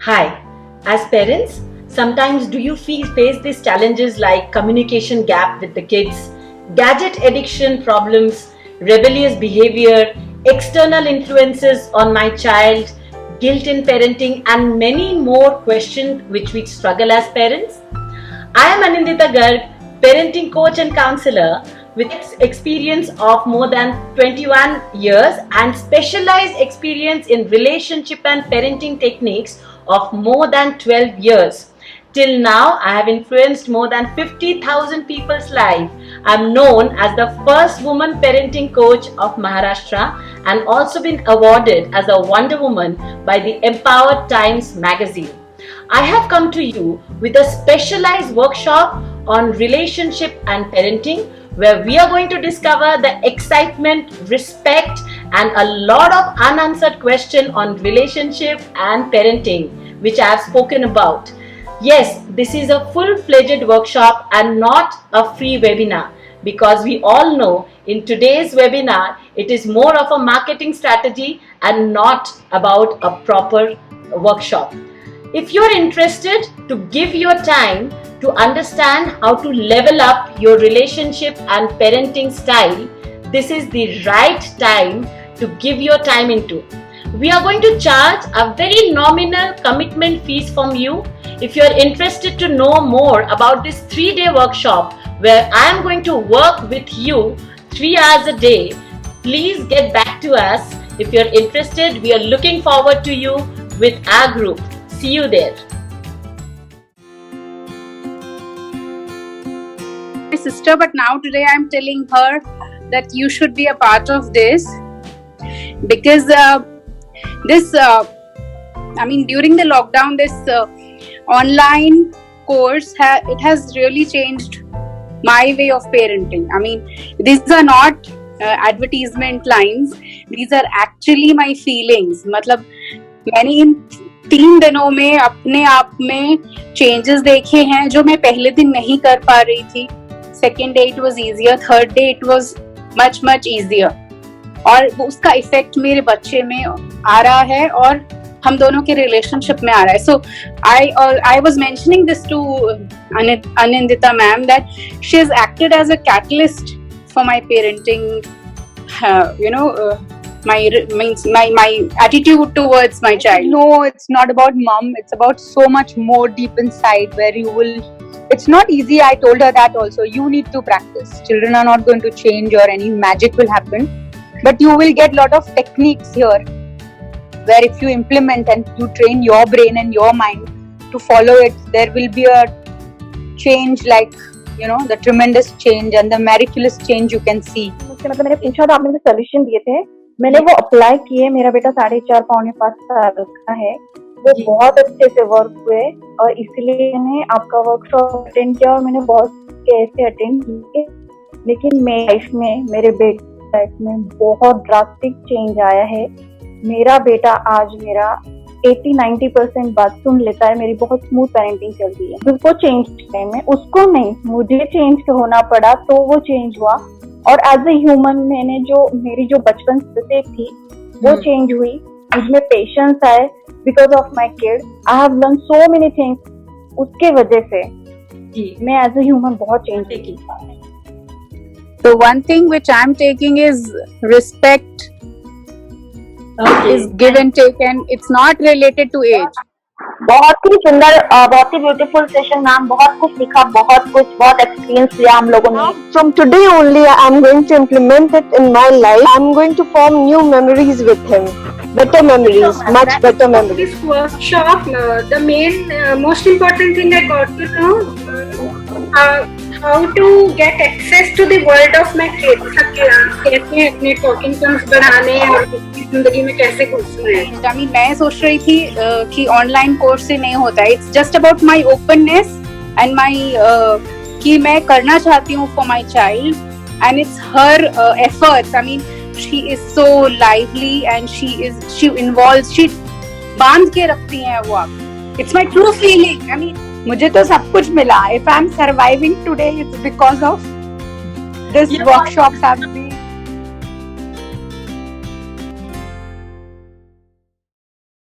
Hi, as parents, sometimes do you face these challenges like communication gap with the kids, gadget addiction problems, rebellious behavior, external influences on my child, guilt in parenting, and many more questions which we struggle as parents? I am Anindita Garg, parenting coach and counselor with experience of more than 21 years and specialized experience in relationship and parenting techniques of more than 12 years. Till now, I have influenced more than 50,000 people's life. I am known as the first woman parenting coach of Maharashtra and also been awarded as a Wonder Woman by the Empowered Times magazine. I have come to you with a specialized workshop on relationship and parenting where we are going to discover the excitement, respect and a lot of unanswered questions on relationship and parenting which I have spoken about. Yes, this is a full-fledged workshop and not a free webinar because we all know in today's webinar it is more of a marketing strategy and not about a proper workshop. If you're interested to give your time to understand how to level up your relationship and parenting style, this is the right time to give your time into. We are going to charge a very nominal commitment fees from you. If you're interested to know more about this 3-day workshop where I am going to work with you 3 hours a day, please get back to us. If you're interested, we are looking forward to you with our group. See you there. My sister, but now today I'm telling her that you should be a part of this because during the lockdown, this online course it has really changed my way of parenting. I mean, these are not advertisement lines; these are actually my feelings. मतलब मैंने इन 3 दिनों में अपने आप में changes देखे हैं जो मैं पहले दिन नहीं कर पा रही थी. Second day it was easier, third day it was much easier और उसका इफेक्ट मेरे बच्चे में आ रहा है और हम दोनों के रिलेशनशिप में आ रहा है. So I was mentioning this to Anindita ma'am that she has acted as a catalyst for my parenting, my attitude towards my child. No, it's not about mom. It's about so much more deep inside where you will. It's not easy. I told her that also. You need to practice. Children are not going to change or any magic will happen. But you will get a lot of techniques here where if you implement and you train your brain and your mind to follow it, there will be a change like, the tremendous change and the miraculous change you can see. मतलब मैंने पूछा था, आपने मुझे solution दिए थे, मैंने वो अप्लाई किए. मेरा बेटा 4.5 पौने 5 साल का है, वो बहुत अच्छे से वर्क हुए और इसलिए मैंने आपका वर्कशॉप अटेंड किया और मैंने बहुत कैसे अटेंड किए. लेकिन मेरी लाइफ में, मेरे बेटे लाइफ में बहुत ड्रास्टिक चेंज आया है. मेरा बेटा आज मेरा 80-90% बात सुन लेता है. मेरी बहुत स्मूथ पेरेंटिंग चलती है. उसको चेंज करने में, उसको नहीं, मुझे चेंज होना पड़ा तो वो चेंज हुआ. और एज ए ह्यूमन मेरी जो बचपन से थी वो चेंज हुई. मुझमें पेशेंस आए because of my kid. I have learn so many things. उसके वजह से मैं एज ए ह्यूमन बहुत चेंज की. So one thing which I'm taking is respect. Is give and take and it's not related to age. बहुत ही सुंदर, बहुत ही beautiful session ma'am. बहुत कुछ सीखा, बहुत एक्सपीरियंस लिया हम लोगों ने. From today only I am going to implement it in my life. I am going to form new memories with him. Better memories, much better memories. This workshop, the most important thing I got to know how to get access to the world of my kids. कैसे अपने talking terms बढ़ाने और जिंदगी में कैसे घुसना है. मैं सोच रही थी कि ऑनलाइन कोर्स से नहीं होता है. It's just about my openness and my कि मैं करना चाहती हूँ for my child and it's her efforts. I mean she is so lively and she involves, she बांध के रखती हैं वो. आप it's my true feeling. I mean मुझे तो सब कुछ मिला. If I am surviving today it's because of this workshops have been